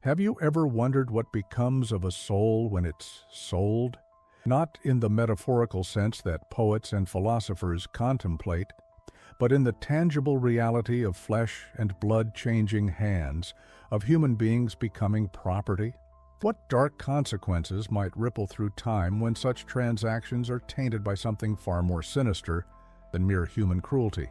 Have you ever wondered what becomes of a soul when it's sold? Not in the metaphorical sense that poets and philosophers contemplate, but in the tangible reality of flesh and blood changing hands, of human beings becoming property? What dark consequences might ripple through time when such transactions are tainted by something far more sinister than mere human cruelty?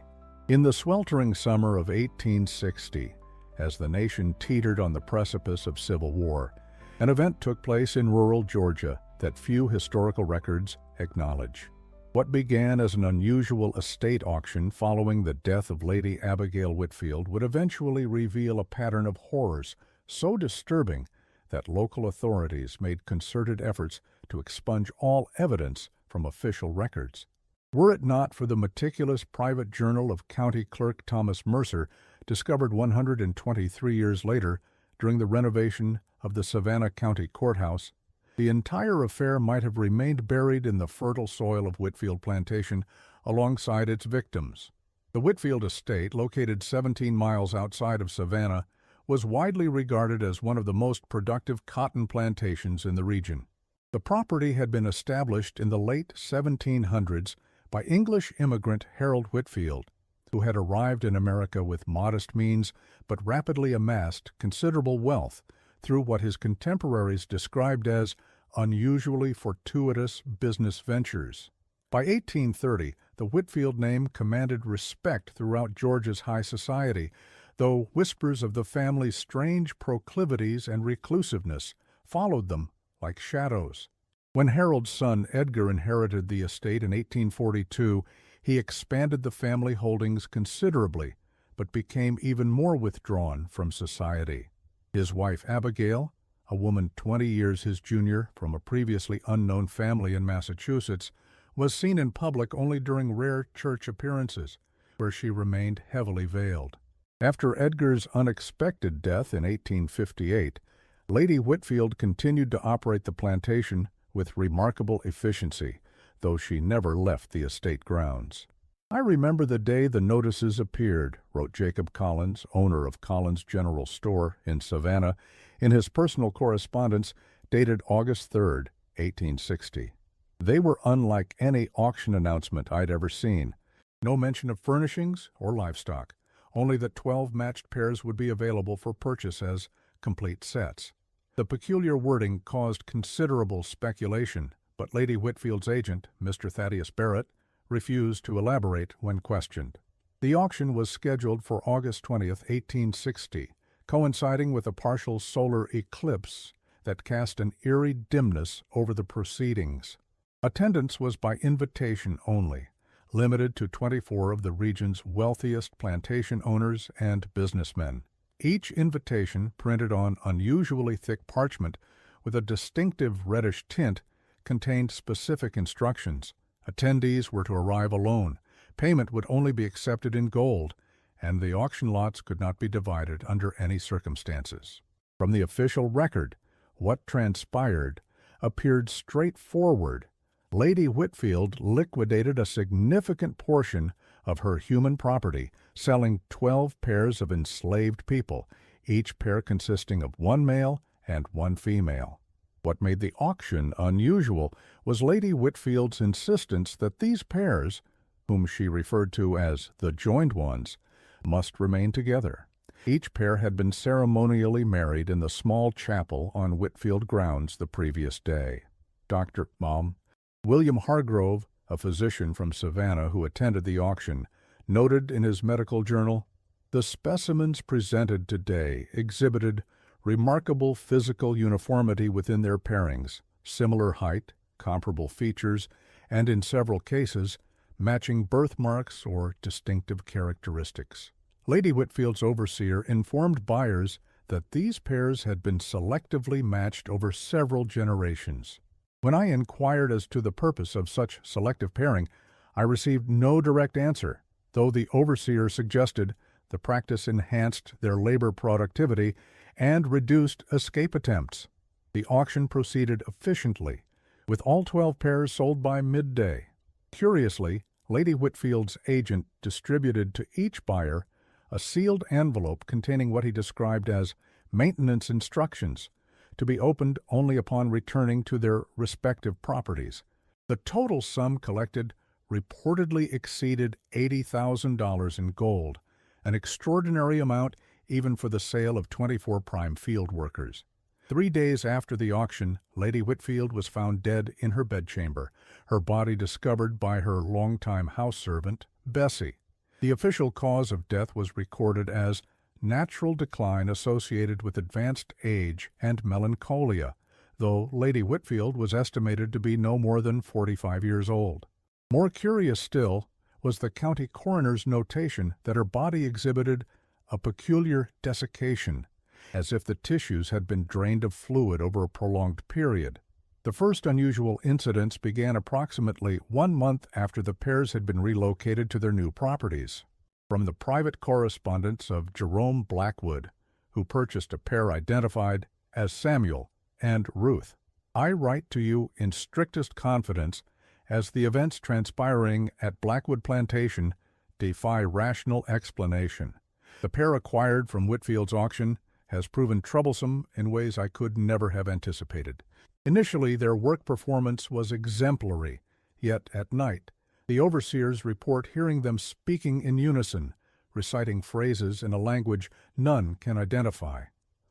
In the sweltering summer of 1860, as the nation teetered on the precipice of civil war, an event took place in rural Georgia that few historical records acknowledge. What began as an unusual estate auction following the death of Lady Abigail Whitfield would eventually reveal a pattern of horrors so disturbing that local authorities made concerted efforts to expunge all evidence from official records. Were it not for the meticulous private journal of County Clerk Thomas Mercer, discovered 123 years later during the renovation of the Savannah County Courthouse, the entire affair might have remained buried in the fertile soil of Whitfield Plantation alongside its victims. The Whitfield estate, located 17 miles outside of Savannah, was widely regarded as one of the most productive cotton plantations in the region. The property had been established in the late 1700s by English immigrant Harold Whitfield, who had arrived in America with modest means but rapidly amassed considerable wealth through what his contemporaries described as unusually fortuitous business ventures. By 1830, the Whitfield name commanded respect throughout Georgia's high society, though whispers of the family's strange proclivities and reclusiveness followed them like shadows. When Harold's son Edgar inherited the estate in 1842, he expanded the family holdings considerably, but became even more withdrawn from society. His wife Abigail, a woman 20 years his junior from a previously unknown family in Massachusetts, was seen in public only during rare church appearances, where she remained heavily veiled. After Edgar's unexpected death in 1858, Lady Whitfield continued to operate the plantation with remarkable efficiency, though she never left the estate grounds. "I remember the day the notices appeared," wrote Jacob Collins, owner of Collins General Store in Savannah, in his personal correspondence dated August 3, 1860. "They were unlike any auction announcement I'd ever seen. No mention of furnishings or livestock, only that 12 matched pairs would be available for purchase as complete sets. The peculiar wording caused considerable speculation, but Lady Whitfield's agent, Mr. Thaddeus Barrett, refused to elaborate when questioned." The auction was scheduled for August 20, 1860, coinciding with a partial solar eclipse that cast an eerie dimness over the proceedings. Attendance was by invitation only, limited to 24 of the region's wealthiest plantation owners and businessmen. Each invitation, printed on unusually thick parchment with a distinctive reddish tint, contained specific instructions. Attendees were to arrive alone, payment would only be accepted in gold, and the auction lots could not be divided under any circumstances. From the official record, what transpired appeared straightforward. Lady Whitfield liquidated a significant portion of her human property, selling 12 pairs of enslaved people, each pair consisting of one male and one female. What made the auction unusual was Lady Whitfield's insistence that these pairs, whom she referred to as the joined ones, must remain together. Each pair had been ceremonially married in the small chapel on Whitfield grounds the previous day. Dr. William Hargrove, a physician from Savannah who attended the auction, noted in his medical journal, "The specimens presented today exhibited remarkable physical uniformity within their pairings, similar height, comparable features, and in several cases, matching birthmarks or distinctive characteristics." Lady Whitfield's overseer informed buyers that these pairs had been selectively matched over several generations. When I inquired as to the purpose of such selective pairing, I received no direct answer, though the overseer suggested the practice enhanced their labor productivity and reduced escape attempts. The auction proceeded efficiently, with all 12 pairs sold by midday. Curiously, Lady Whitfield's agent distributed to each buyer a sealed envelope containing what he described as maintenance instructions, to be opened only upon returning to their respective properties. The total sum collected reportedly exceeded $80,000 in gold, an extraordinary amount even for the sale of 24 prime field workers. 3 days after the auction, Lady Whitfield was found dead in her bedchamber, her body discovered by her longtime house servant, Bessie. The official cause of death was recorded as natural decline associated with advanced age and melancholia, though Lady Whitfield was estimated to be no more than 45 years old. More curious still was the county coroner's notation that her body exhibited a peculiar desiccation, as if the tissues had been drained of fluid over a prolonged period. The first unusual incidents began approximately 1 month after the pairs had been relocated to their new properties. From the private correspondence of Jerome Blackwood, who purchased a pair identified as Samuel and Ruth, I write to you in strictest confidence, as the events transpiring at Blackwood Plantation defy rational explanation. The pair acquired from Whitfield's auction has proven troublesome in ways I could never have anticipated. Initially, their work performance was exemplary, yet at night, the overseers report hearing them speaking in unison, reciting phrases in a language none can identify.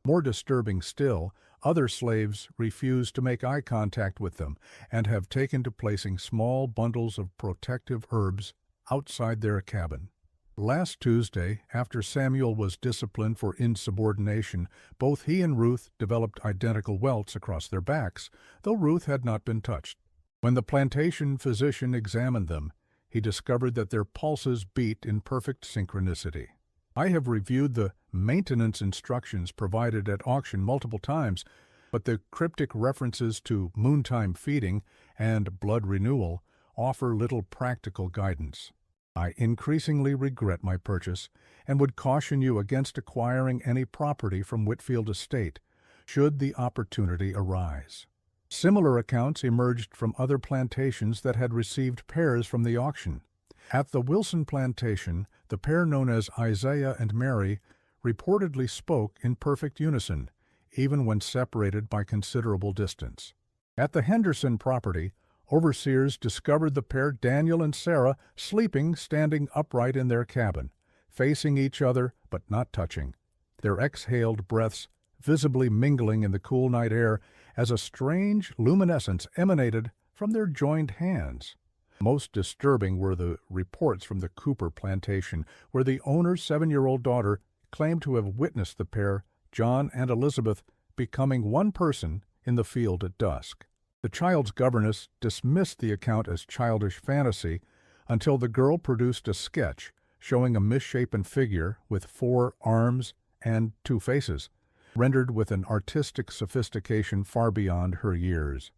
More disturbing still, other slaves refuse to make eye contact with them and have taken to placing small bundles of protective herbs outside their cabin. Last Tuesday, after Samuel was disciplined for insubordination, both he and Ruth developed identical welts across their backs, though Ruth had not been touched. When the plantation physician examined them, he discovered that their pulses beat in perfect synchronicity. I have reviewed the maintenance instructions provided at auction multiple times, but the cryptic references to moontime feeding and blood renewal offer little practical guidance. I increasingly regret my purchase and would caution you against acquiring any property from Whitfield Estate, should the opportunity arise. Similar accounts emerged from other plantations that had received pairs from the auction. At the Wilson plantation, the pair known as Isaiah and Mary reportedly spoke in perfect unison, even when separated by considerable distance. At the Henderson property, overseers discovered the pair Daniel and Sarah sleeping standing upright in their cabin, facing each other but not touching, their exhaled breaths visibly mingling in the cool night air as a strange luminescence emanated from their joined hands. Most disturbing were the reports from the Cooper plantation, where the owner's 7-year-old daughter claimed to have witnessed the pair, John and Elizabeth, becoming one person in the field at dusk. The child's governess dismissed the account as childish fantasy until the girl produced a sketch showing a misshapen figure with 4 arms and 2 faces, rendered with an artistic sophistication far beyond her years.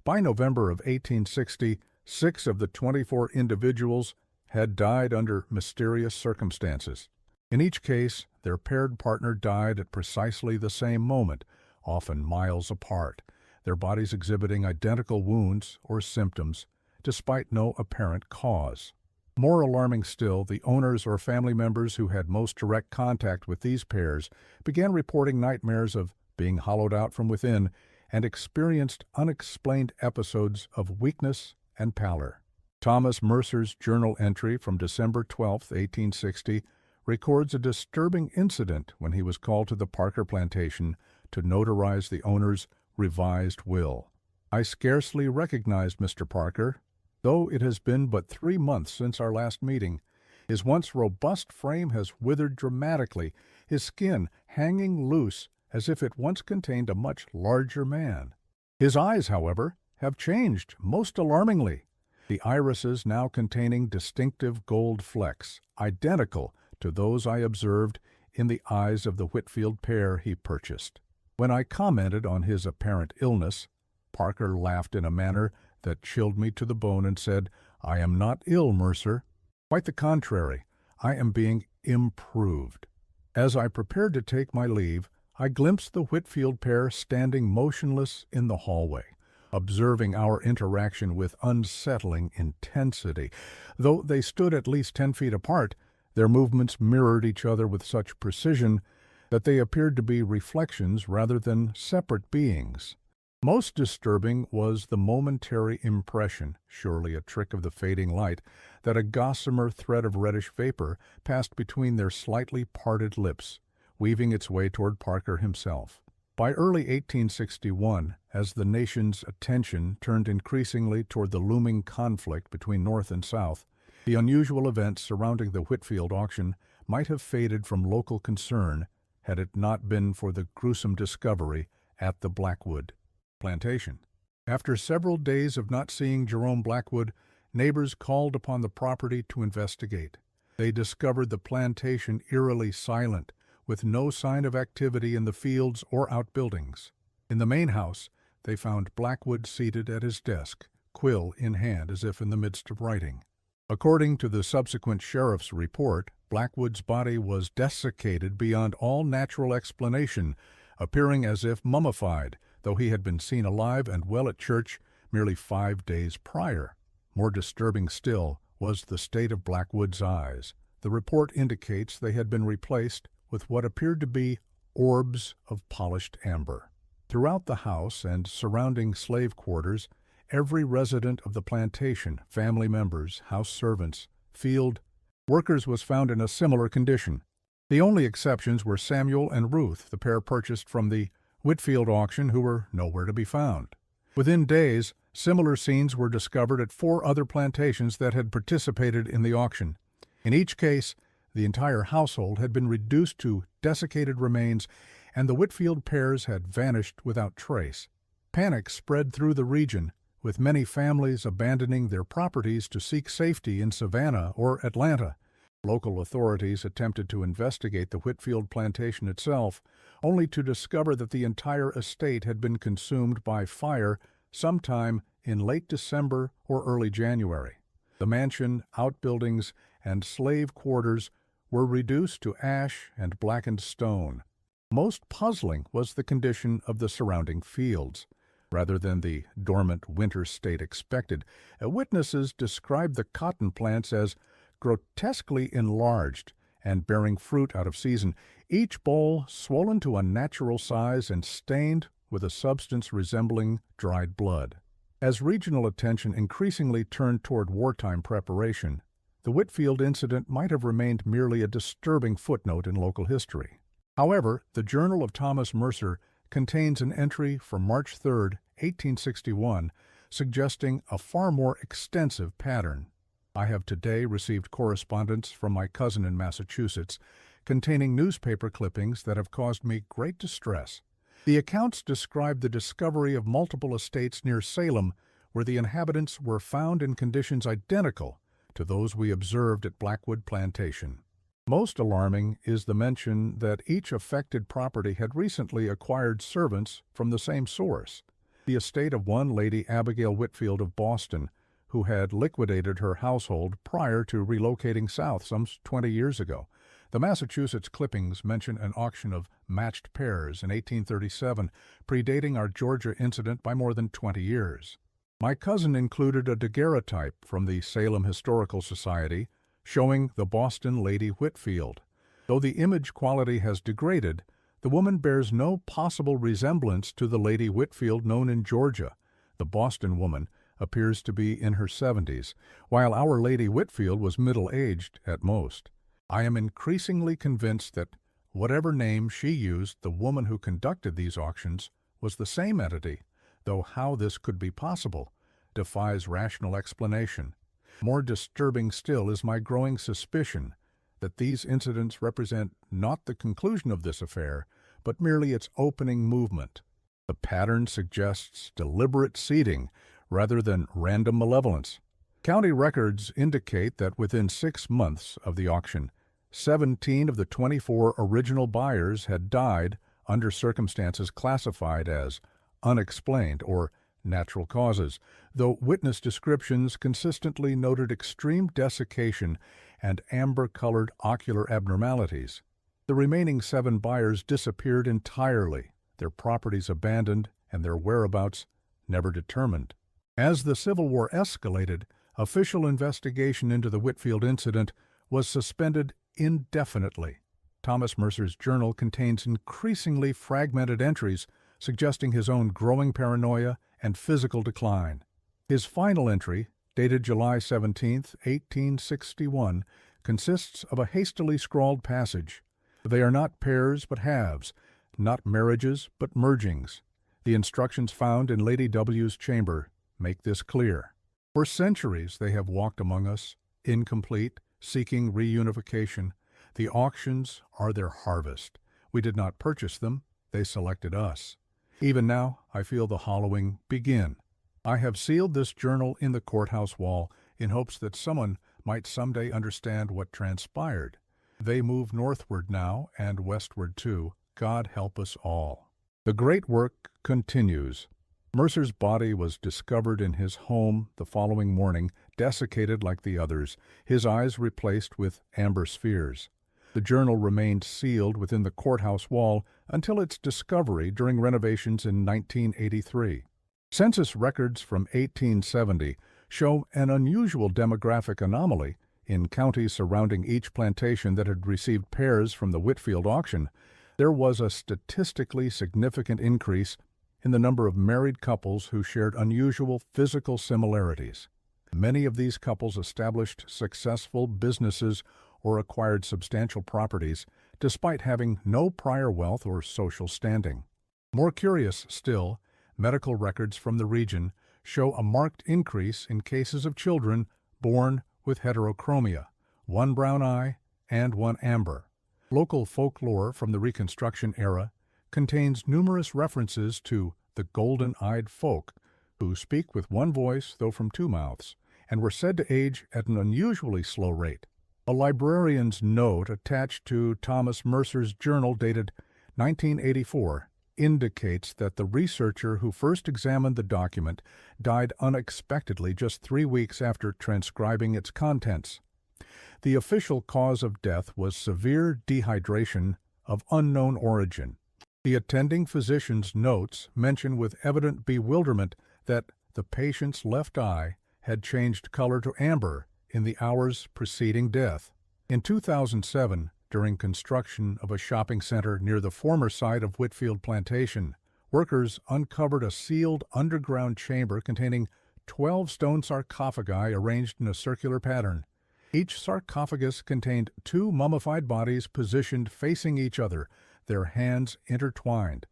By November of 1860, 6 of the 24 individuals had died under mysterious circumstances. In each case, their paired partner died at precisely the same moment, often miles apart, their bodies exhibiting identical wounds or symptoms, despite no apparent cause. More alarming still, the owners or family members who had most direct contact with these pairs began reporting nightmares of being hollowed out from within and experienced unexplained episodes of weakness and pallor. Thomas Mercer's journal entry from December 12, 1860, records a disturbing incident when he was called to the Parker plantation to notarize the owner's revised will. I scarcely recognized Mr. Parker, though it has been but 3 months since our last meeting. His once robust frame has withered dramatically, his skin hanging loose as if it once contained a much larger man. His eyes, however, have changed most alarmingly, the irises now containing distinctive gold flecks, identical to those I observed in the eyes of the Whitfield pair he purchased. When I commented on his apparent illness, Parker laughed in a manner that chilled me to the bone and said, "I am not ill, Mercer. Quite the contrary, I am being improved." As I prepared to take my leave, I glimpsed the Whitfield pair standing motionless in the hallway, observing our interaction with unsettling intensity. Though they stood at least 10 feet apart, their movements mirrored each other with such precision that they appeared to be reflections rather than separate beings. Most disturbing was the momentary impression, surely a trick of the fading light, that a gossamer thread of reddish vapor passed between their slightly parted lips, weaving its way toward Parker himself. By early 1861, as the nation's attention turned increasingly toward the looming conflict between North and South, the unusual events surrounding the Whitfield auction might have faded from local concern had it not been for the gruesome discovery at the Blackwood plantation. After several days of not seeing Jerome Blackwood, neighbors called upon the property to investigate. They discovered the plantation eerily silent, with no sign of activity in the fields or outbuildings. In the main house, they found Blackwood seated at his desk, quill in hand as if in the midst of writing. According to the subsequent sheriff's report, Blackwood's body was desiccated beyond all natural explanation, appearing as if mummified, though he had been seen alive and well at church merely 5 days prior. More disturbing still was the state of Blackwood's eyes. The report indicates they had been replaced with what appeared to be orbs of polished amber. Throughout the house and surrounding slave quarters, every resident of the plantation, family members, house servants, field workers was found in a similar condition. The only exceptions were Samuel and Ruth, the pair purchased from the Whitfield auction, who were nowhere to be found. Within days, similar scenes were discovered at 4 other plantations that had participated in the auction. In each case, the entire household had been reduced to desiccated remains, and the Whitfield pairs had vanished without trace. Panic spread through the region, with many families abandoning their properties to seek safety in Savannah or Atlanta. Local authorities attempted to investigate the Whitfield plantation itself, only to discover that the entire estate had been consumed by fire sometime in late December or early January. The mansion, outbuildings, and slave quarters were reduced to ash and blackened stone. Most puzzling was the condition of the surrounding fields. Rather than the dormant winter state expected, witnesses described the cotton plants as grotesquely enlarged and bearing fruit out of season, each boll swollen to a natural size and stained with a substance resembling dried blood. As regional attention increasingly turned toward wartime preparation, the Whitfield incident might have remained merely a disturbing footnote in local history. However, the Journal of Thomas Mercer contains an entry from March 3, 1861, suggesting a far more extensive pattern. I have today received correspondence from my cousin in Massachusetts containing newspaper clippings that have caused me great distress. The accounts describe the discovery of multiple estates near Salem where the inhabitants were found in conditions identical to those we observed at Blackwood Plantation. Most alarming is the mention that each affected property had recently acquired servants from the same source. The estate of one Lady Abigail Whitfield of Boston, who had liquidated her household prior to relocating south some 20 years ago. The Massachusetts clippings mention an auction of matched pairs in 1837, predating our Georgia incident by more than 20 years. My cousin included a daguerreotype from the Salem Historical Society showing the Boston Lady Whitfield. Though the image quality has degraded, the woman bears no possible resemblance to the Lady Whitfield known in Georgia. The Boston woman appears to be in her 70s, while our Lady Whitfield was middle-aged at most. I am increasingly convinced that whatever name she used, the woman who conducted these auctions was the same entity, though how this could be possible defies rational explanation. More disturbing still is my growing suspicion that these incidents represent not the conclusion of this affair, but merely its opening movement. The pattern suggests deliberate seeding rather than random malevolence. County records indicate that within 6 months of the auction, 17 of the 24 original buyers had died under circumstances classified as unexplained or natural causes, though witness descriptions consistently noted extreme desiccation and amber-colored ocular abnormalities. The remaining 7 buyers disappeared entirely, their properties abandoned and their whereabouts never determined. As the Civil War escalated, official investigation into the Whitfield incident was suspended indefinitely. Thomas Mercer's journal contains increasingly fragmented entries suggesting his own growing paranoia and physical decline. His final entry, dated July 17, 1861, consists of a hastily scrawled passage. They are not pairs but halves, not marriages but mergings. The instructions found in Lady W.'s chamber make this clear. For centuries they have walked among us, incomplete, seeking reunification. The auctions are their harvest. We did not purchase them, they selected us. Even now, I feel the hollowing begin. I have sealed this journal in the courthouse wall in hopes that someone might someday understand what transpired. They move northward now, and westward too. God help us all. The great work continues. Mercer's body was discovered in his home the following morning, desiccated like the others, his eyes replaced with amber spheres. The journal remained sealed within the courthouse wall until its discovery during renovations in 1983. Census records from 1870 show an unusual demographic anomaly. In counties surrounding each plantation that had received pairs from the Whitfield auction, there was a statistically significant increase in the number of married couples who shared unusual physical similarities. Many of these couples established successful businesses or acquired substantial properties, despite having no prior wealth or social standing. More curious still, medical records from the region show a marked increase in cases of children born with heterochromia, one brown eye and one amber. Local folklore from the Reconstruction era contains numerous references to the golden-eyed folk, who speak with one voice though from two mouths, and were said to age at an unusually slow rate. A librarian's note attached to Thomas Mercer's journal dated 1984 indicates that the researcher who first examined the document died unexpectedly just 3 weeks after transcribing its contents. The official cause of death was severe dehydration of unknown origin. The attending physician's notes mention with evident bewilderment that the patient's left eye had changed color to amber in the hours preceding death. In 2007, during construction of a shopping center near the former site of Whitfield Plantation, workers uncovered a sealed underground chamber containing 12 stone sarcophagi arranged in a circular pattern. Each sarcophagus contained 2 mummified bodies positioned facing each other, their hands intertwined.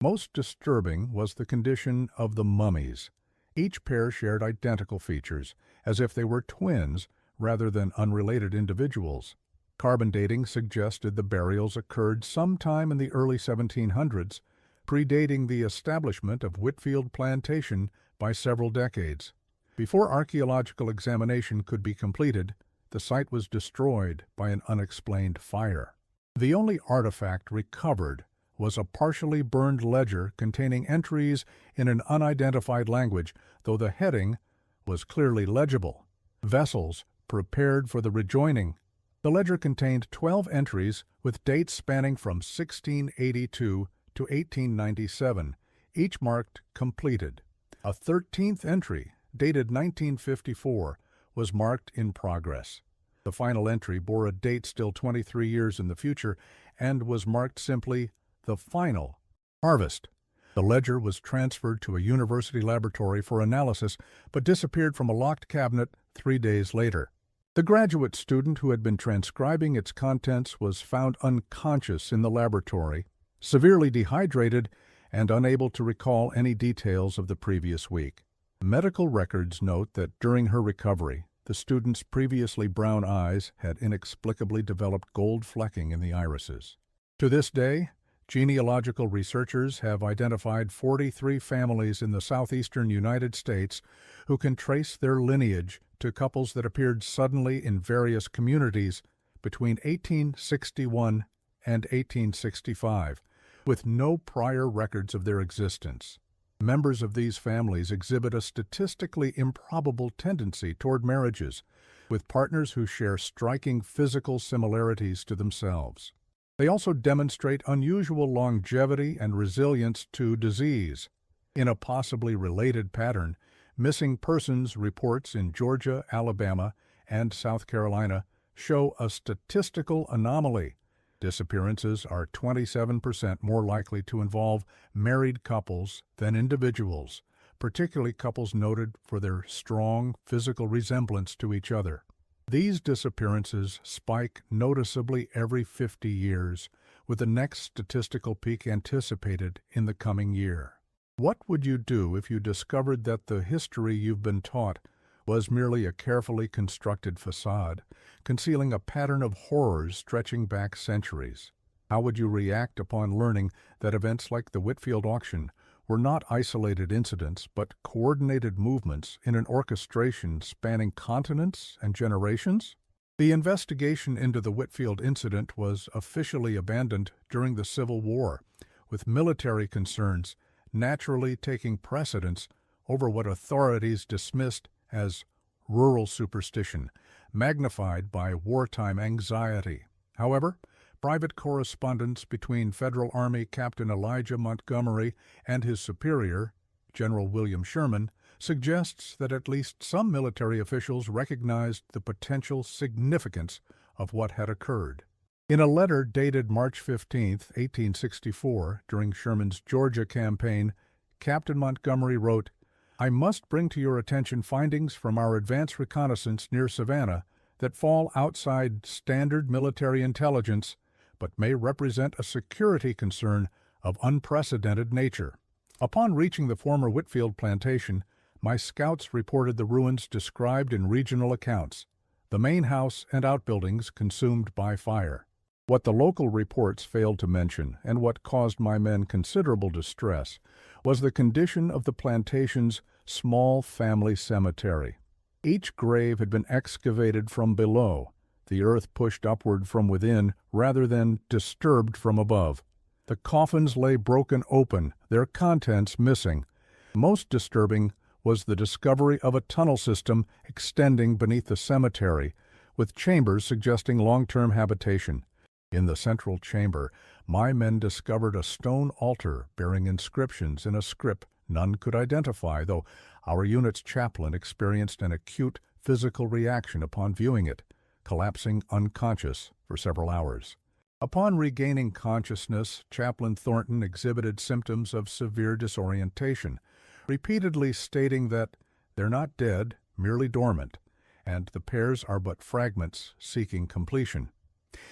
Most disturbing was the condition of the mummies. Each pair shared identical features, as if they were twins rather than unrelated individuals. Carbon dating suggested the burials occurred sometime in the early 1700s, predating the establishment of Whitfield Plantation by several decades. Before archaeological examination could be completed, the site was destroyed by an unexplained fire. The only artifact recovered was a partially burned ledger containing entries in an unidentified language, though the heading was clearly legible. Vessels prepared for the rejoining. The ledger contained 12 entries with dates spanning from 1682 to 1897, each marked completed. A 13th entry, dated 1954, was marked in progress. The final entry bore a date still 23 years in the future and was marked simply the final harvest. The ledger was transferred to a university laboratory for analysis, but disappeared from a locked cabinet 3 days later. The graduate student who had been transcribing its contents was found unconscious in the laboratory, severely dehydrated, and unable to recall any details of the previous week. Medical records note that during her recovery, the student's previously brown eyes had inexplicably developed gold flecking in the irises. To this day, genealogical researchers have identified 43 families in the southeastern United States who can trace their lineage to couples that appeared suddenly in various communities between 1861 and 1865, with no prior records of their existence. Members of these families exhibit a statistically improbable tendency toward marriages, with partners who share striking physical similarities to themselves. They also demonstrate unusual longevity and resilience to disease. In a possibly related pattern, missing persons reports in Georgia, Alabama, and South Carolina show a statistical anomaly. Disappearances are 27% more likely to involve married couples than individuals, particularly couples noted for their strong physical resemblance to each other. These disappearances spike noticeably every 50 years, with the next statistical peak anticipated in the coming year. What would you do if you discovered that the history you've been taught was merely a carefully constructed facade, concealing a pattern of horrors stretching back centuries? How would you react upon learning that events like the Whitfield auction were not isolated incidents, but coordinated movements in an orchestration spanning continents and generations? The investigation into the Whitfield incident was officially abandoned during the Civil War, with military concerns naturally taking precedence over what authorities dismissed as rural superstition, magnified by wartime anxiety. However, private correspondence between Federal Army Captain Elijah Montgomery and his superior, General William Sherman, suggests that at least some military officials recognized the potential significance of what had occurred. In a letter dated March 15, 1864, during Sherman's Georgia campaign, Captain Montgomery wrote, "I must bring to your attention findings from our advance reconnaissance near Savannah that fall outside standard military intelligence, but may represent a security concern of unprecedented nature. Upon reaching the former Whitfield plantation, my scouts reported the ruins described in regional accounts, the main house and outbuildings consumed by fire. What the local reports failed to mention, and what caused my men considerable distress, was the condition of the plantation's small family cemetery. Each grave had been excavated from below, the earth pushed upward from within rather than disturbed from above. The coffins lay broken open, their contents missing. Most disturbing was the discovery of a tunnel system extending beneath the cemetery, with chambers suggesting long-term habitation. In the central chamber, my men discovered a stone altar bearing inscriptions in a script none could identify, though our unit's chaplain experienced an acute physical reaction upon viewing it, collapsing unconscious for several hours. Upon regaining consciousness, Chaplain Thornton exhibited symptoms of severe disorientation, repeatedly stating that they're not dead, merely dormant, and the pairs are but fragments seeking completion.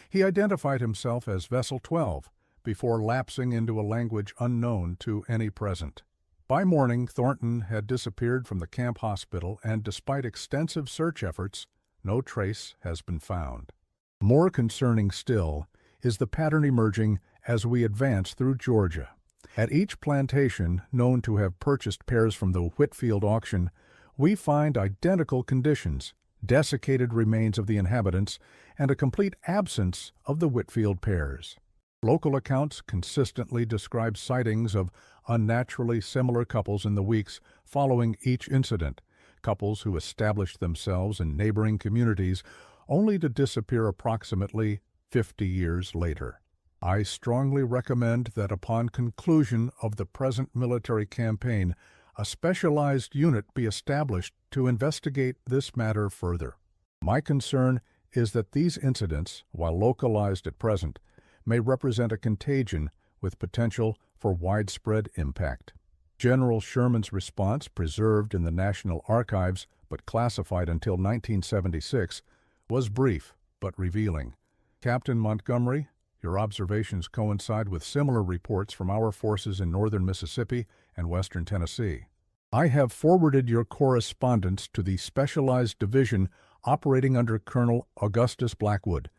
He identified himself as Vessel 12 before lapsing into a language unknown to any present. By morning, Thornton had disappeared from the camp hospital, and despite extensive search efforts, no trace has been found. More concerning still is the pattern emerging as we advance through Georgia. At each plantation known to have purchased pairs from the Whitfield auction, we find identical conditions, desiccated remains of the inhabitants, and a complete absence of the Whitfield pairs. Local accounts consistently describe sightings of unnaturally similar couples in the weeks following each incident, couples who established themselves in neighboring communities only to disappear approximately 50 years later. I strongly recommend that upon conclusion of the present military campaign, a specialized unit be established to investigate this matter further. My concern is that these incidents, while localized at present, may represent a contagion with potential for widespread impact. General Sherman's response, preserved in the National Archives but classified until 1976, was brief but revealing. Captain Montgomery, your observations coincide with similar reports from our forces in northern Mississippi and western Tennessee. I have forwarded your correspondence to the specialized division operating under Colonel Augustus Blackwood.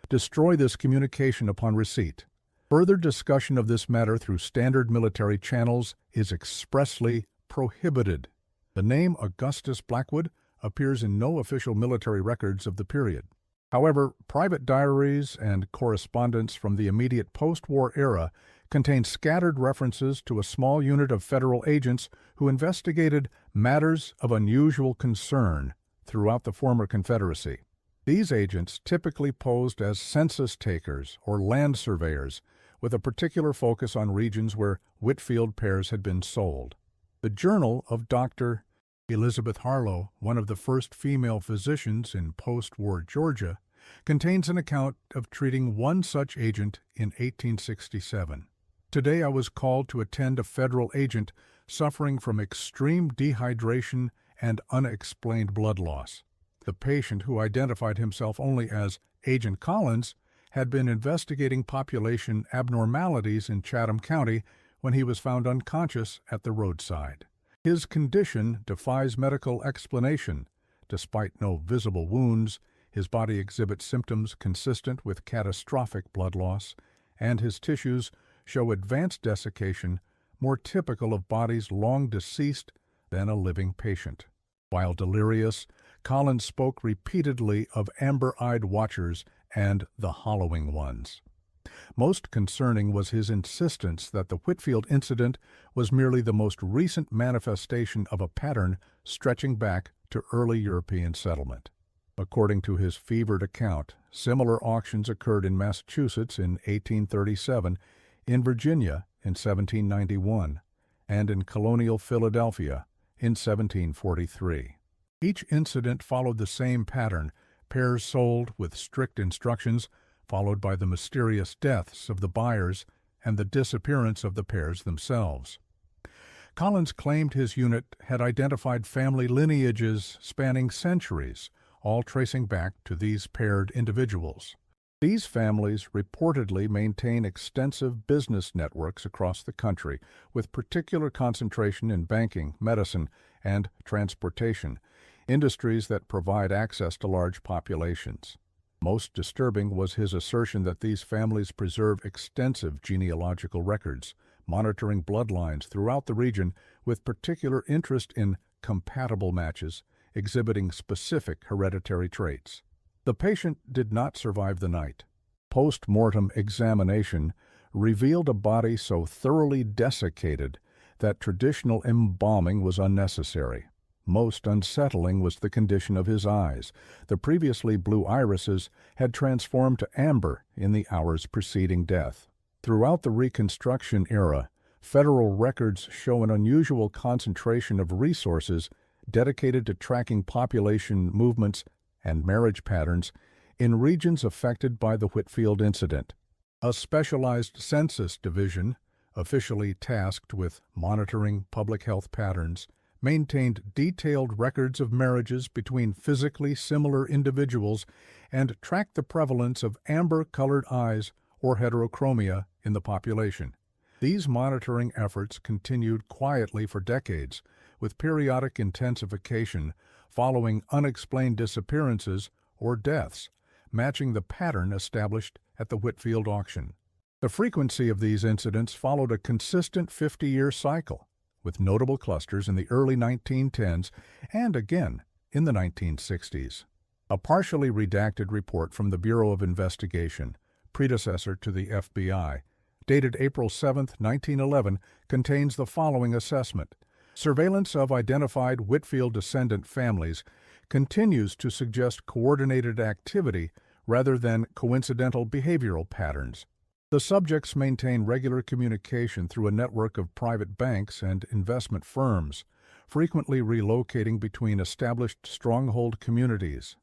Destroy this communication upon receipt. Further discussion of this matter through standard military channels is expressly prohibited. The name Augustus Blackwood appears in no official military records of the period. However, private diaries and correspondence from the immediate post-war era contain scattered references to a small unit of federal agents who investigated matters of unusual concern throughout the former Confederacy. These agents typically posed as census takers or land surveyors, with a particular focus on regions where Whitfield pairs had been sold. The journal of Dr. Elizabeth Harlow, one of the first female physicians in post-war Georgia, contains an account of treating one such agent in 1867. Today I was called to attend a federal agent suffering from extreme dehydration and unexplained blood loss. The patient, who identified himself only as Agent Collins, had been investigating population abnormalities in Chatham County when he was found unconscious at the roadside. His condition defies medical explanation. Despite no visible wounds, his body exhibits symptoms consistent with catastrophic blood loss, and his tissues show advanced desiccation, more typical of bodies long deceased than a living patient. While delirious, Collins spoke repeatedly of amber-eyed watchers and the hollowing ones. Most concerning was his insistence that the Whitfield incident was merely the most recent manifestation of a pattern stretching back to early European settlement. According to his fevered account, similar auctions occurred in Massachusetts in 1837, in Virginia in 1791, and in colonial Philadelphia in 1743. Each incident followed the same pattern: pairs sold with strict instructions, followed by the mysterious deaths of the buyers and the disappearance of the pairs themselves. Collins claimed his unit had identified family lineages spanning centuries, all tracing back to these paired individuals. These families reportedly maintain extensive business networks across the country, with particular concentration in banking, medicine, and transportation, industries that provide access to large populations. Most disturbing was his assertion that these families preserve extensive genealogical records, monitoring bloodlines throughout the region with particular interest in compatible matches, exhibiting specific hereditary traits. The patient did not survive the night. Post-mortem examination revealed a body so thoroughly desiccated that traditional embalming was unnecessary. Most unsettling was the condition of his eyes. The previously blue irises had transformed to amber in the hours preceding death. Throughout the Reconstruction era, federal records show an unusual concentration of resources dedicated to tracking population movements and marriage patterns in regions affected by the Whitfield incident. A specialized census division, officially tasked with monitoring public health patterns, maintained detailed records of marriages between physically similar individuals and tracked the prevalence of amber-colored eyes or heterochromia in the population. These monitoring efforts continued quietly for decades, with periodic intensification following unexplained disappearances or deaths, matching the pattern established at the Whitfield auction. The frequency of these incidents followed a consistent 50-year cycle, with notable clusters in the early 1910s and again in the 1960s. A partially redacted report from the Bureau of Investigation, predecessor to the FBI, dated April 7, 1911, contains the following assessment. Surveillance of identified Whitfield descendant families continues to suggest coordinated activity rather than coincidental behavioral patterns. The subjects maintain regular communication through a network of private banks and investment firms, frequently relocating between established stronghold communities.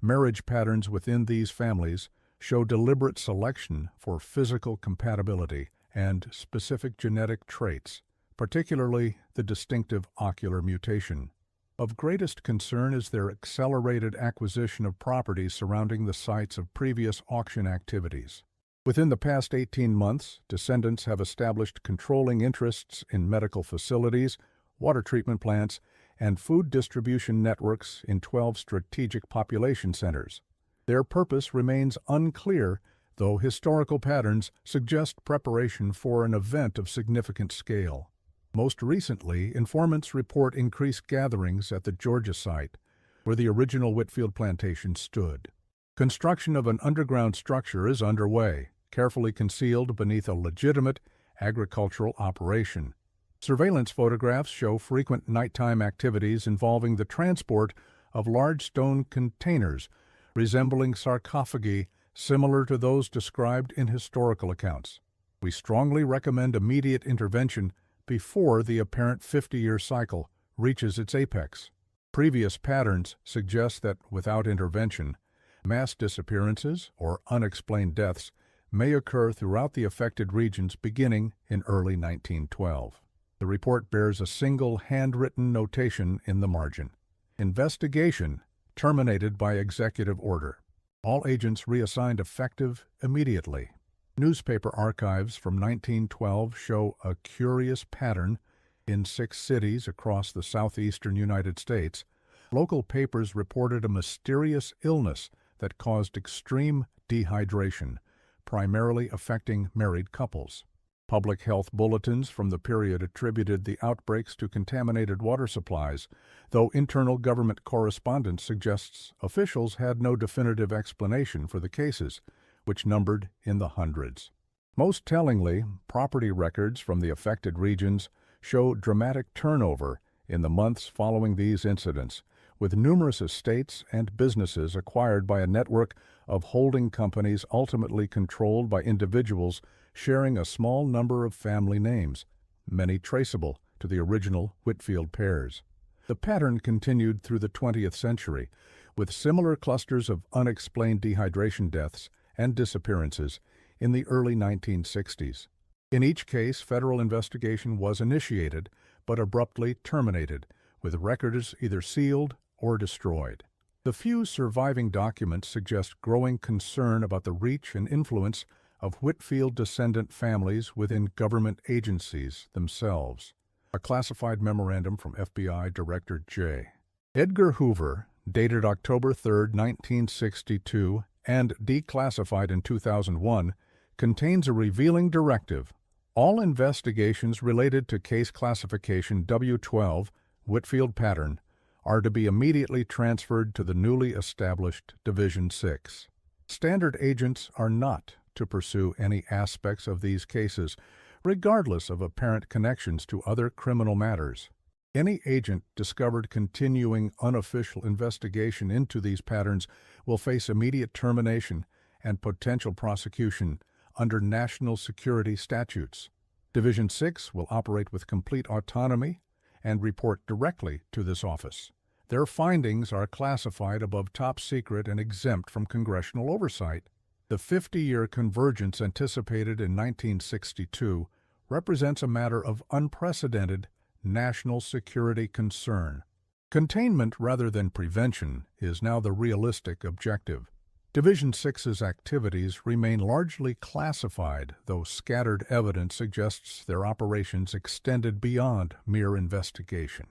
Marriage patterns within these families show deliberate selection for physical compatibility and specific genetic traits, particularly the distinctive ocular mutation. Of greatest concern is their accelerated acquisition of properties surrounding the sites of previous auction activities. Within the past 18 months, descendants have established controlling interests in medical facilities, water treatment plants, and food distribution networks in 12 strategic population centers. Their purpose remains unclear, though historical patterns suggest preparation for an event of significant scale. Most recently, informants report increased gatherings at the Georgia site, where the original Whitfield plantation stood. Construction of an underground structure is underway, carefully concealed beneath a legitimate agricultural operation. Surveillance photographs show frequent nighttime activities involving the transport of large stone containers resembling sarcophagi similar to those described in historical accounts. We strongly recommend immediate intervention before the apparent 50-year cycle reaches its apex. Previous patterns suggest that without intervention, Mass disappearances, or unexplained deaths, may occur throughout the affected regions beginning in early 1912. The report bears a single handwritten notation in the margin. Investigation terminated by executive order. All agents reassigned effective immediately. Newspaper archives from 1912 show a curious pattern in 6 cities across the southeastern United States. Local papers reported a mysterious illness that caused extreme dehydration, primarily affecting married couples. Public health bulletins from the period attributed the outbreaks to contaminated water supplies, though internal government correspondence suggests officials had no definitive explanation for the cases, which numbered in the hundreds. Most tellingly, property records from the affected regions show dramatic turnover in the months following these incidents, with numerous estates and businesses acquired by a network of holding companies ultimately controlled by individuals sharing a small number of family names, many traceable to the original Whitfield pairs. The pattern continued through the 20th century, with similar clusters of unexplained dehydration deaths and disappearances in the early 1960s. In each case, federal investigation was initiated, but abruptly terminated, with records either sealed or destroyed. The few surviving documents suggest growing concern about the reach and influence of Whitfield descendant families within government agencies themselves. A classified memorandum from FBI Director J. Edgar Hoover, dated October 3, 1962, and declassified in 2001, contains a revealing directive. All investigations related to case classification W12, Whitfield pattern, are to be immediately transferred to the newly established Division 6. Standard agents are not to pursue any aspects of these cases, regardless of apparent connections to other criminal matters. Any agent discovered continuing unofficial investigation into these patterns will face immediate termination and potential prosecution under national security statutes. Division 6 will operate with complete autonomy and report directly to this office. Their findings are classified above top secret and exempt from congressional oversight. The 50-year convergence anticipated in 1962 represents a matter of unprecedented national security concern. Containment rather than prevention is now the realistic objective. Division 6's activities remain largely classified, though scattered evidence suggests their operations extended beyond mere investigation.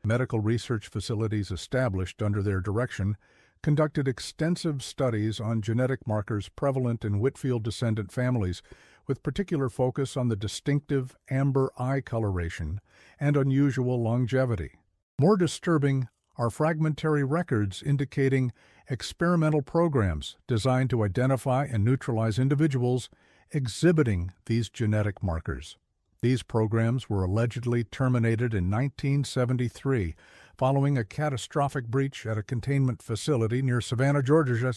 Medical research facilities established under their direction conducted extensive studies on genetic markers prevalent in Whitfield descendant families, with particular focus on the distinctive amber eye coloration and unusual longevity. More disturbing are fragmentary records indicating experimental programs designed to identify and neutralize individuals exhibiting these genetic markers. These programs were allegedly terminated in 1973 following a catastrophic breach at a containment facility near Savannah, Georgia,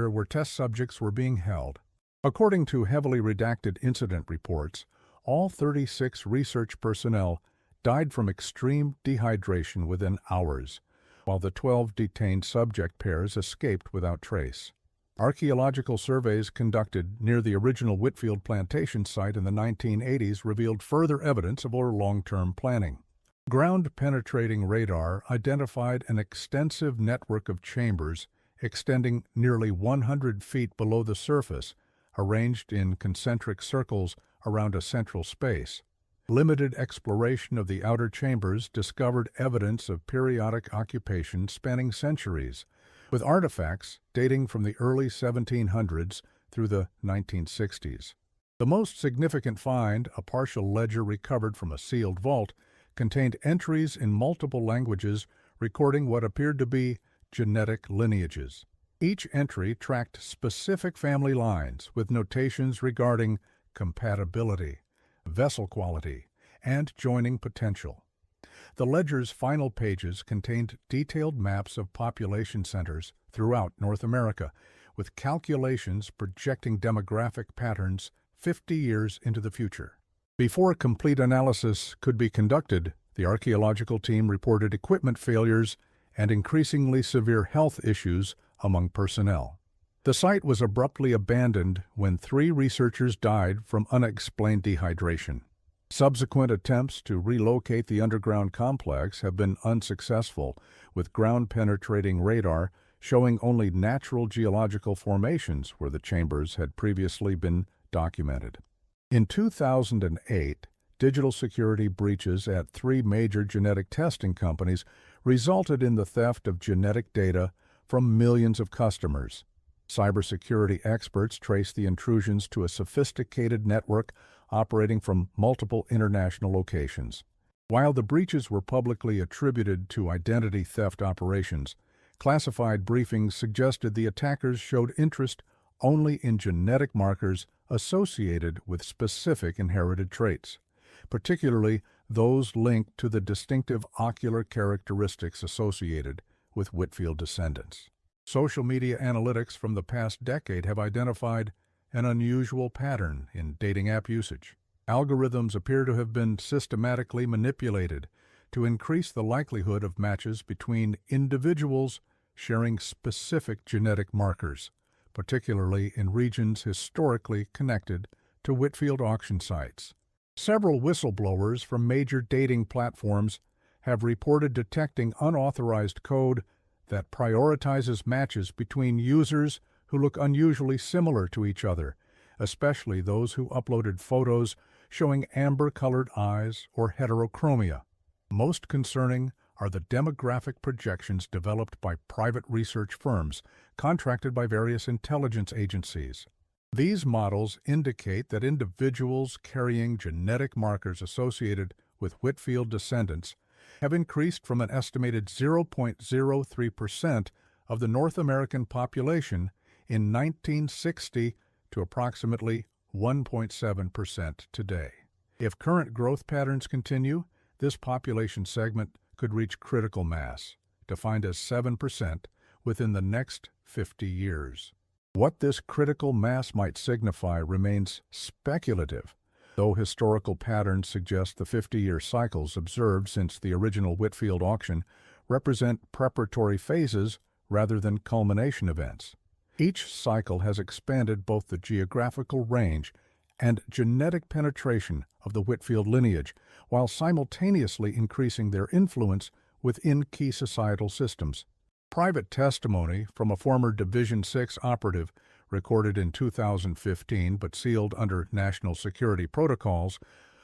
where test subjects were being held. According to heavily redacted incident reports, all 36 research personnel died from extreme dehydration within hours, while the 12 detained subject pairs escaped without trace. Archaeological surveys conducted near the original Whitfield plantation site in the 1980s revealed further evidence of our long-term planning. Ground-penetrating radar identified an extensive network of chambers extending nearly 100 feet below the surface, arranged in concentric circles around a central space. Limited exploration of the outer chambers discovered evidence of periodic occupation spanning centuries, with artifacts dating from the early 1700s through the 1960s. The most significant find, a partial ledger recovered from a sealed vault, contained entries in multiple languages recording what appeared to be genetic lineages. Each entry tracked specific family lines with notations regarding compatibility, vessel quality, and joining potential. The ledger's final pages contained detailed maps of population centers throughout North America, with calculations projecting demographic patterns 50 years into the future. Before a complete analysis could be conducted, the archaeological team reported equipment failures and increasingly severe health issues among personnel. The site was abruptly abandoned when 3 researchers died from unexplained dehydration. Subsequent attempts to relocate the underground complex have been unsuccessful, with ground-penetrating radar showing only natural geological formations where the chambers had previously been documented. In 2008, digital security breaches at 3 major genetic testing companies resulted in the theft of genetic data from millions of customers. Cybersecurity experts traced the intrusions to a sophisticated network operating from multiple international locations. While the breaches were publicly attributed to identity theft operations, classified briefings suggested the attackers showed interest only in genetic markers associated with specific inherited traits, particularly those linked to the distinctive ocular characteristics associated with Whitfield descendants. Social media analytics from the past decade have identified an unusual pattern in dating app usage. Algorithms appear to have been systematically manipulated to increase the likelihood of matches between individuals sharing specific genetic markers, particularly in regions historically connected to Whitfield auction sites. Several whistleblowers from major dating platforms have reported detecting unauthorized code that prioritizes matches between users who look unusually similar to each other, especially those who uploaded photos showing amber-colored eyes or heterochromia. Most concerning are the demographic projections developed by private research firms contracted by various intelligence agencies. These models indicate that individuals carrying genetic markers associated with Whitfield descendants have increased from an estimated 0.03% of the North American population in 1960 to approximately 1.7% today. If current growth patterns continue, this population segment could reach critical mass, defined as 7%, within the next 50 years. What this critical mass might signify remains speculative, though historical patterns suggest the 50-year cycles observed since the original Whitfield auction represent preparatory phases rather than culmination events. Each cycle has expanded both the geographical range and genetic penetration of the Whitfield lineage, while simultaneously increasing their influence within key societal systems. Private testimony from a former Division 6 operative, recorded in 2015 but sealed under national security protocols,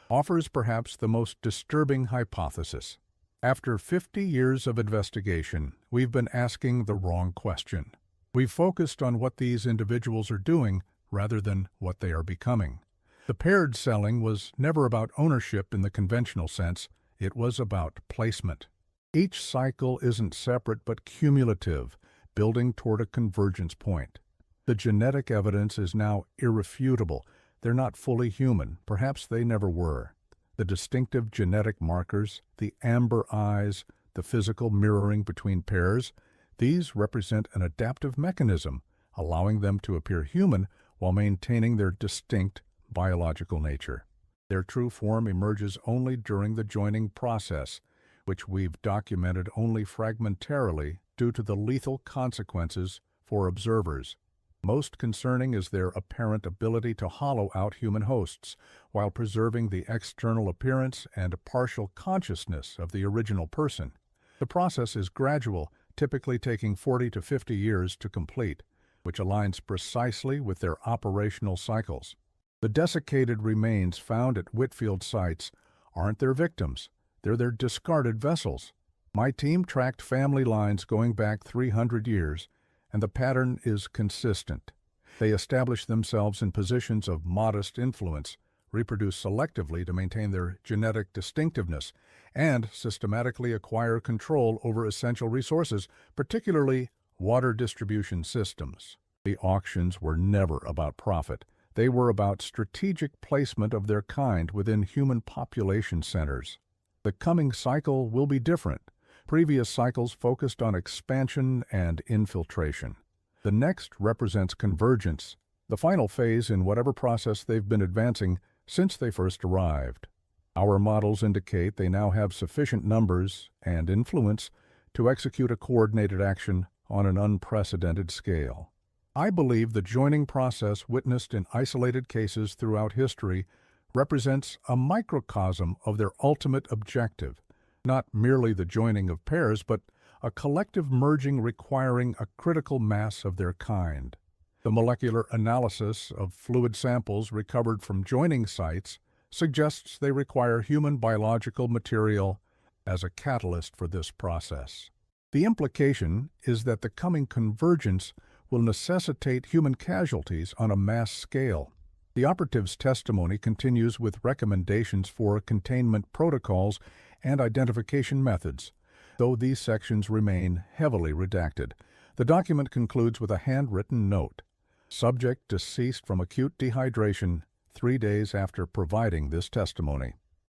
offers perhaps the most disturbing hypothesis. After 50 years of investigation, we've been asking the wrong question. We've focused on what these individuals are doing rather than what they are becoming. The paired selling was never about ownership in the conventional sense, it was about placement. Each cycle isn't separate but cumulative, building toward a convergence point. The genetic evidence is now irrefutable. They're not fully human, perhaps they never were. The distinctive genetic markers, the amber eyes, the physical mirroring between pairs, these represent an adaptive mechanism, allowing them to appear human while maintaining their distinct biological nature. Their true form emerges only during the joining process, which we've documented only fragmentarily due to the lethal consequences for observers. Most concerning is their apparent ability to hollow out human hosts while preserving the external appearance and partial consciousness of the original person. The process is gradual, typically taking 40 to 50 years to complete, which aligns precisely with their operational cycles. The desiccated remains found at Whitfield sites aren't their victims, they're their discarded vessels. My team tracked family lines going back 300 years, and the pattern is consistent. They establish themselves in positions of modest influence, reproduce selectively to maintain their genetic distinctiveness, and systematically acquire control over essential resources, particularly water distribution systems. The auctions were never about profit. They were about strategic placement of their kind within human population centers. The coming cycle will be different. Previous cycles focused on expansion and infiltration. The next represents convergence, the final phase in whatever process they've been advancing since they first arrived. Our models indicate they now have sufficient numbers and influence to execute a coordinated action on an unprecedented scale. I believe the joining process witnessed in isolated cases throughout history represents a microcosm of their ultimate objective, not merely the joining of pairs, but a collective merging requiring a critical mass of their kind. The molecular analysis of fluid samples recovered from joining sites suggests they require human biological material as a catalyst for this process. The implication is that the coming convergence will necessitate human casualties on a mass scale. The operative's testimony continues with recommendations for containment protocols and identification methods. Though these sections remain heavily redacted, the document concludes with a handwritten note. Subject deceased from acute dehydration 3 days after providing this testimony.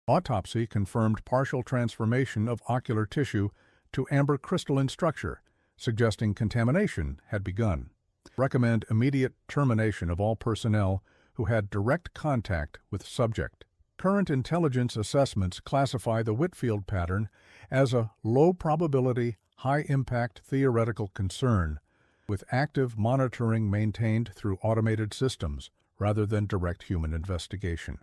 Autopsy confirmed partial transformation of ocular tissue to amber crystalline structure, suggesting contamination had begun. Recommend immediate termination of all personnel who had direct contact with subject. Current intelligence assessments classify the Whitfield pattern as a low-probability, high-impact theoretical concern, with active monitoring maintained through automated systems rather than direct human investigation.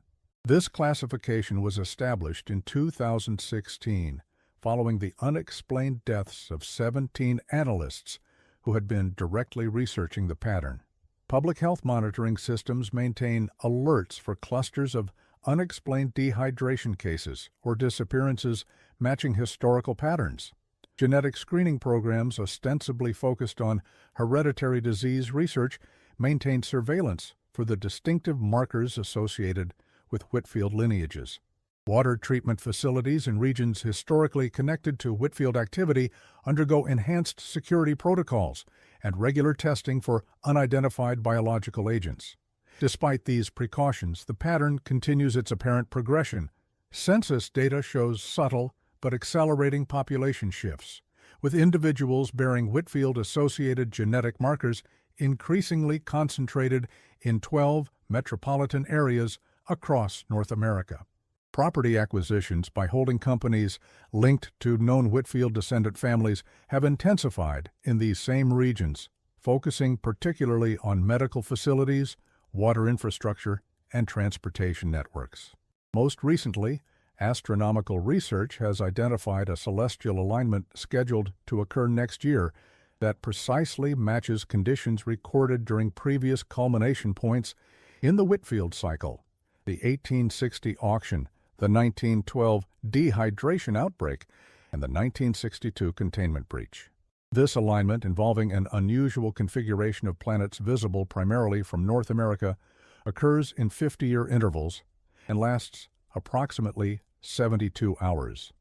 This classification was established in 2016, following the unexplained deaths of 17 analysts who had been directly researching the pattern. Public health monitoring systems maintain alerts for clusters of unexplained dehydration cases or disappearances matching historical patterns. Genetic screening programs ostensibly focused on hereditary disease research maintain surveillance for the distinctive markers associated with Whitfield lineages. Water treatment facilities in regions historically connected to Whitfield activity undergo enhanced security protocols and regular testing for unidentified biological agents. Despite these precautions, the pattern continues its apparent progression. Census data shows subtle but accelerating population shifts, with individuals bearing Whitfield-associated genetic markers increasingly concentrated in 12 metropolitan areas across North America. Property acquisitions by holding companies linked to known Whitfield descendant families have intensified in these same regions, focusing particularly on medical facilities, water infrastructure, and transportation networks. Most recently, astronomical research has identified a celestial alignment scheduled to occur next year that precisely matches conditions recorded during previous culmination points in the Whitfield cycle, the 1860 auction, the 1912 dehydration outbreak, and the 1962 containment breach. This alignment, involving an unusual configuration of planets visible primarily from North America, occurs in 50-year intervals and lasts approximately 72 hours.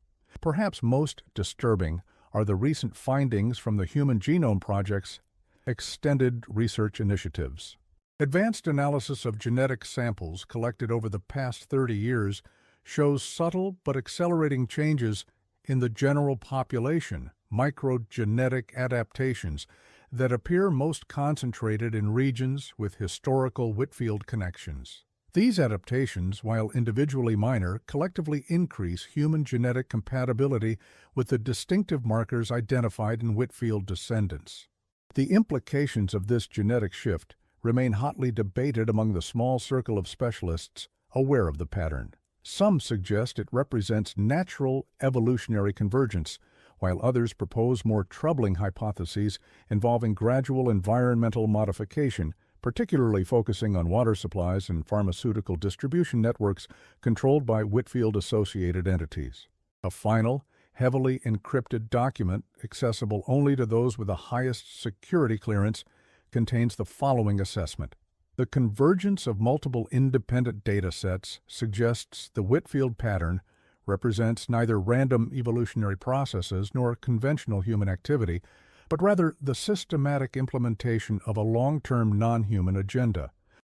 Perhaps most disturbing are the recent findings from the Human Genome Project's extended research initiatives. Advanced analysis of genetic samples collected over the past 30 years shows subtle but accelerating changes in the general population, microgenetic adaptations that appear most concentrated in regions with historical Whitfield connections. These adaptations, while individually minor, collectively increase human genetic compatibility with the distinctive markers identified in Whitfield descendants. The implications of this genetic shift remain hotly debated among the small circle of specialists aware of the pattern. Some suggest it represents natural evolutionary convergence, while others propose more troubling hypotheses involving gradual environmental modification, particularly focusing on water supplies and pharmaceutical distribution networks controlled by Whitfield-associated entities. A final, heavily encrypted document, accessible only to those with the highest security clearance, contains the following assessment. The convergence of multiple independent data sets suggests the Whitfield pattern represents neither random evolutionary processes nor conventional human activity, but rather the systematic implementation of a long-term non-human agenda.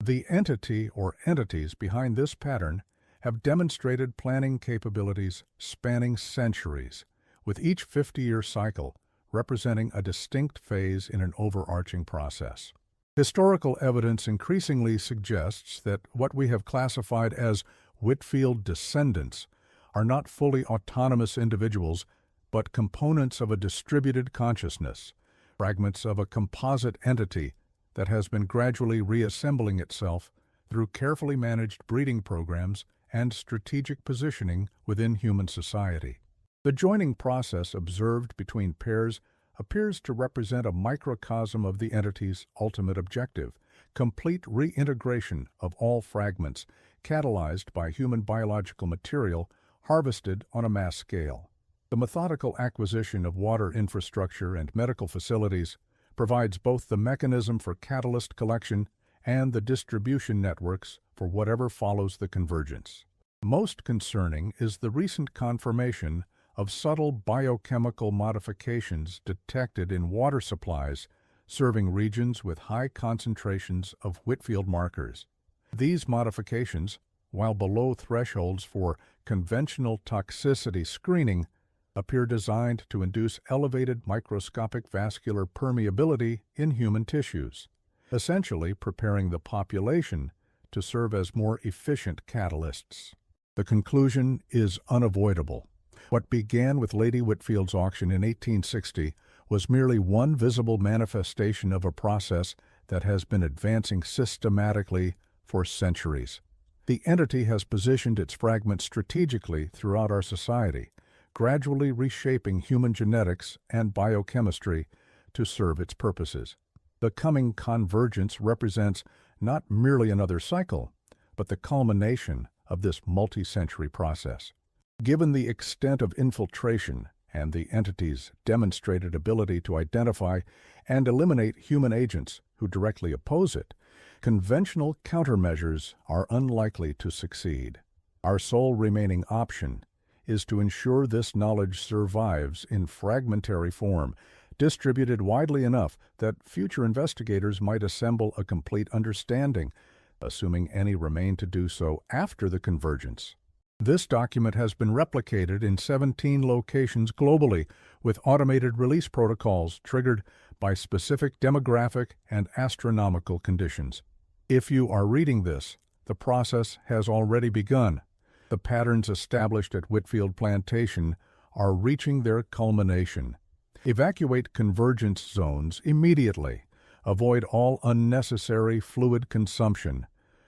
The entity or entities behind this pattern have demonstrated planning capabilities spanning centuries, with each 50-year cycle representing a distinct phase in an overarching process. Historical evidence increasingly suggests that what we have classified as Whitfield descendants are not fully autonomous individuals, but components of a distributed consciousness, fragments of a composite entity that has been gradually reassembling itself through carefully managed breeding programs and strategic positioning within human society. The joining process observed between pairs appears to represent a microcosm of the entity's ultimate objective: complete reintegration of all fragments, catalyzed by human biological material harvested on a mass scale. The methodical acquisition of water infrastructure and medical facilities provides both the mechanism for catalyst collection and the distribution networks for whatever follows the convergence. Most concerning is the recent confirmation of subtle biochemical modifications detected in water supplies serving regions with high concentrations of Whitfield markers. These modifications, while below thresholds for conventional toxicity screening, appear designed to induce elevated microscopic vascular permeability in human tissues, essentially preparing the population to serve as more efficient catalysts. The conclusion is unavoidable. What began with Lady Whitfield's auction in 1860 was merely one visible manifestation of a process that has been advancing systematically for centuries. The entity has positioned its fragments strategically throughout our society, gradually reshaping human genetics and biochemistry to serve its purposes. The coming convergence represents not merely another cycle, but the culmination of this multi-century process. Given the extent of infiltration and the entity's demonstrated ability to identify and eliminate human agents who directly oppose it, conventional countermeasures are unlikely to succeed. Our sole remaining option is to ensure this knowledge survives in fragmentary form, distributed widely enough that future investigators might assemble a complete understanding, assuming any remain to do so after the convergence. This document has been replicated in 17 locations globally, with automated release protocols triggered by specific demographic and astronomical conditions. If you are reading this, the process has already begun. The patterns established at Whitfield Plantation are reaching their culmination. Evacuate convergence zones immediately. Avoid all unnecessary fluid consumption.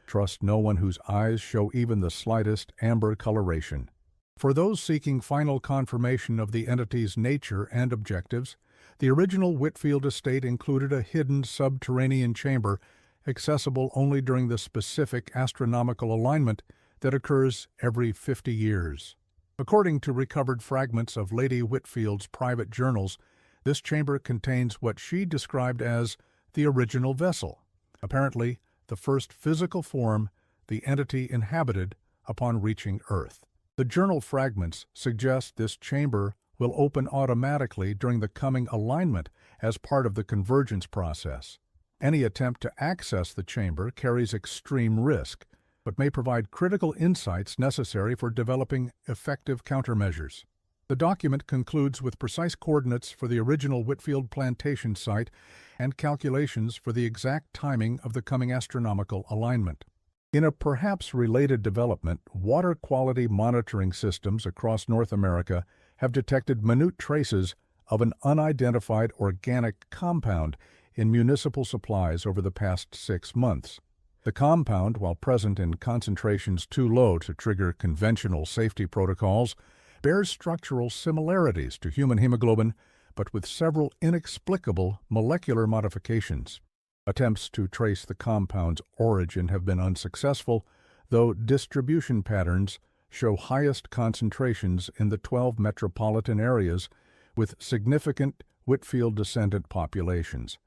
Trust no one whose eyes show even the slightest amber coloration. For those seeking final confirmation of the entity's nature and objectives, the original Whitfield estate included a hidden subterranean chamber accessible only during the specific astronomical alignment that occurs every 50 years. According to recovered fragments of Lady Whitfield's private journals, this chamber contains what she described as the original vessel, apparently the first physical form the entity inhabited upon reaching Earth. The journal fragments suggest this chamber will open automatically during the coming alignment as part of the convergence process. Any attempt to access the chamber carries extreme risk, but may provide critical insights necessary for developing effective countermeasures. The document concludes with precise coordinates for the original Whitfield Plantation site and calculations for the exact timing of the coming astronomical alignment. In a perhaps related development, water quality monitoring systems across North America have detected minute traces of an unidentified organic compound in municipal supplies over the past 6 months. The compound, while present in concentrations too low to trigger conventional safety protocols, bears structural similarities to human hemoglobin, but with several inexplicable molecular modifications. Attempts to trace the compound's origin have been unsuccessful, though distribution patterns show highest concentrations in the 12 metropolitan areas with significant Whitfield-descendant populations.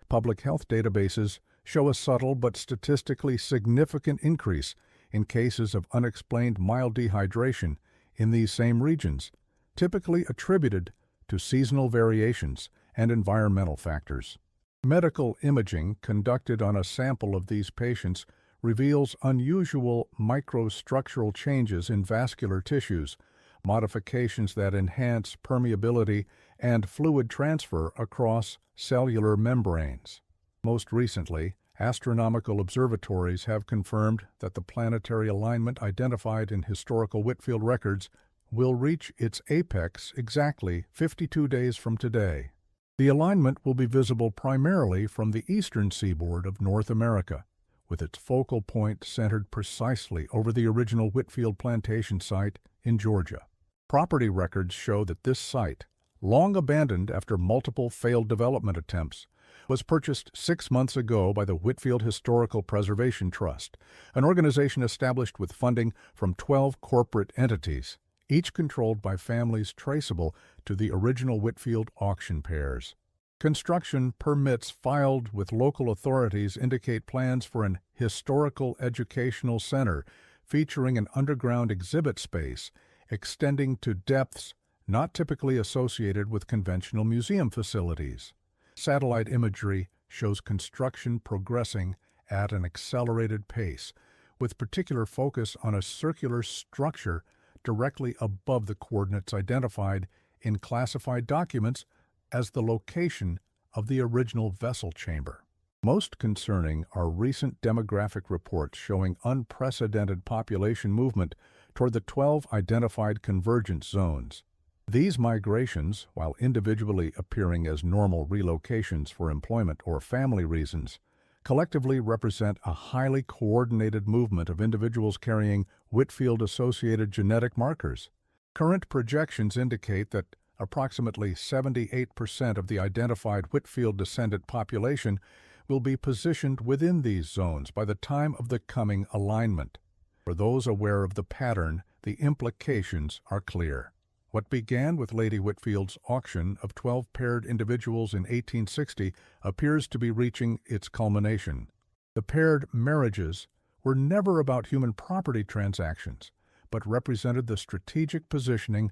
Public health databases show a subtle but statistically significant increase in cases of unexplained mild dehydration in these same regions, typically attributed to seasonal variations and environmental factors. Medical imaging conducted on a sample of these patients reveals unusual microstructural changes in vascular tissues, modifications that enhance permeability and fluid transfer across cellular membranes. Most recently, astronomical observatories have confirmed that the planetary alignment identified in historical Whitfield records will reach its apex exactly 52 days from today. The alignment will be visible primarily from the eastern seaboard of North America, with its focal point centered precisely over the original Whitfield plantation site in Georgia. Property records show that this site, long abandoned after multiple failed development attempts, was purchased 6 months ago by the Whitfield Historical Preservation Trust, an organization established with funding from 12 corporate entities, each controlled by families traceable to the original Whitfield auction pairs. Construction permits filed with local authorities indicate plans for an historical educational center featuring an underground exhibit space extending to depths not typically associated with conventional museum facilities. Satellite imagery shows construction progressing at an accelerated pace, with particular focus on a circular structure directly above the coordinates identified in classified documents as the location of the original vessel chamber. Most concerning are recent demographic reports showing unprecedented population movement toward the 12 identified convergence zones. These migrations, while individually appearing as normal relocations for employment or family reasons, collectively represent a highly coordinated movement of individuals carrying Whitfield-associated genetic markers. Current projections indicate that approximately 78% of the identified Whitfield descendant population will be positioned within these zones by the time of the coming alignment. For those aware of the pattern, the implications are clear. What began with Lady Whitfield's auction of 12 paired individuals in 1860 appears to be reaching its culmination. The paired marriages were never about human property transactions, but represented the strategic positioning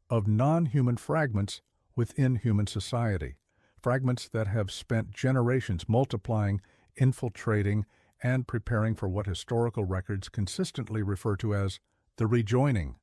of non-human fragments within human society, fragments that have spent generations multiplying, infiltrating, and preparing for what historical records consistently refer to as the rejoining.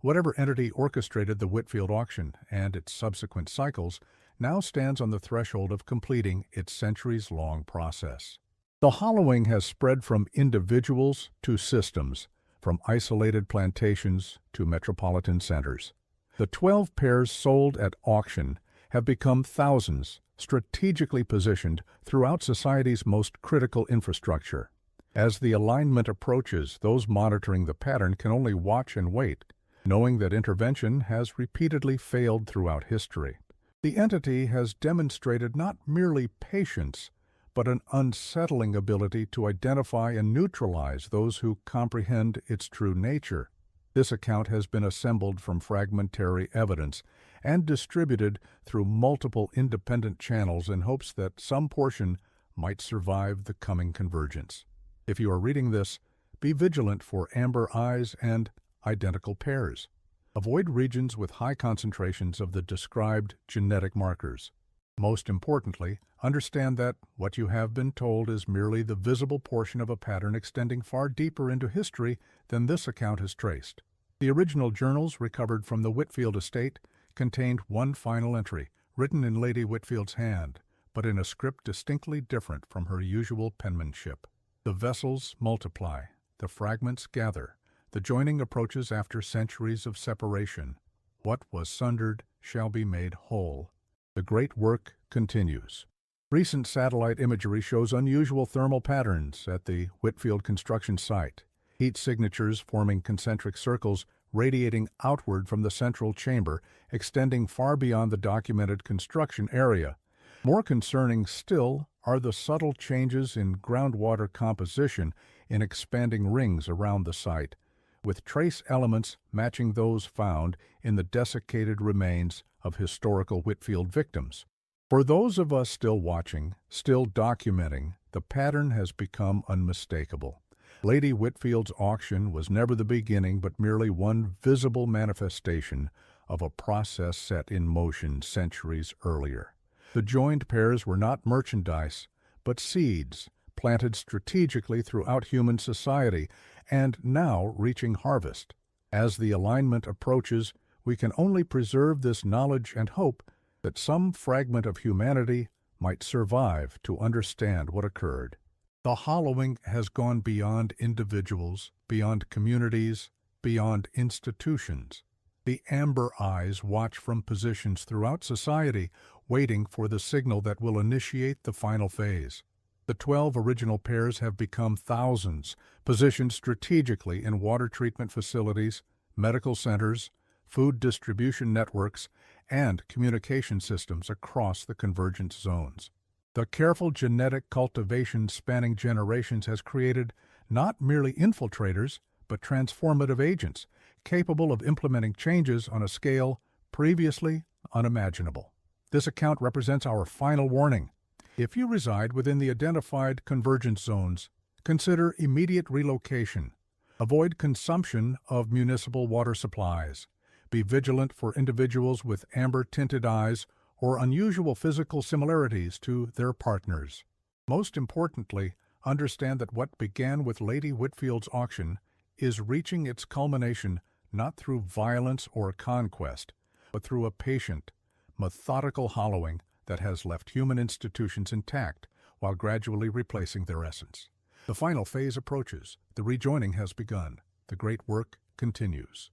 Whatever entity orchestrated the Whitfield auction and its subsequent cycles now stands on the threshold of completing its centuries-long process. The hollowing has spread from individuals to systems, from isolated plantations to metropolitan centers. The 12 pairs sold at auction have become thousands, strategically positioned throughout society's most critical infrastructure. As the alignment approaches, those monitoring the pattern can only watch and wait, knowing that intervention has repeatedly failed throughout history. The entity has demonstrated not merely patience, but an unsettling ability to identify and neutralize those who comprehend its true nature. This account has been assembled from fragmentary evidence and distributed through multiple independent channels in hopes that some portion might survive the coming convergence. If you are reading this, be vigilant for amber eyes and identical pairs. Avoid regions with high concentrations of the described genetic markers. Most importantly, understand that what you have been told is merely the visible portion of a pattern extending far deeper into history than this account has traced. The original journals recovered from the Whitfield estate contained one final entry, written in Lady Whitfield's hand, but in a script distinctly different from her usual penmanship. The vessels multiply, the fragments gather, the joining approaches after centuries of separation. What was sundered shall be made whole. The great work continues. Recent satellite imagery shows unusual thermal patterns at the Whitfield construction site, heat signatures forming concentric circles radiating outward from the central chamber, extending far beyond the documented construction area. More concerning still are the subtle changes in groundwater composition in expanding rings around the site, with trace elements matching those found in the desiccated remains of historical Whitfield victims. For those of us still watching, still documenting, the pattern has become unmistakable. Lady Whitfield's auction was never the beginning but merely one visible manifestation of a process set in motion centuries earlier. The joined pairs were not merchandise, but seeds planted strategically throughout human society and now reaching harvest. As the alignment approaches, we can only preserve this knowledge and hope that some fragment of humanity might survive to understand what occurred. The hollowing has gone beyond individuals, beyond communities, beyond institutions. The amber eyes watch from positions throughout society, waiting for the signal that will initiate the final phase. The 12 original pairs have become thousands, positioned strategically in water treatment facilities, medical centers, food distribution networks, and communication systems across the convergence zones. The careful genetic cultivation spanning generations has created not merely infiltrators, but transformative agents, capable of implementing changes on a scale previously unimaginable. This account represents our final warning. If you reside within the identified convergence zones, consider immediate relocation. Avoid consumption of municipal water supplies. Be vigilant for individuals with amber-tinted eyes or unusual physical similarities to their partners. Most importantly, understand that what began with Lady Whitfield's auction is reaching its culmination not through violence or conquest, but through a patient, methodical hollowing that has left human institutions intact while gradually replacing their essence. The final phase approaches. The rejoining has begun. The great work continues.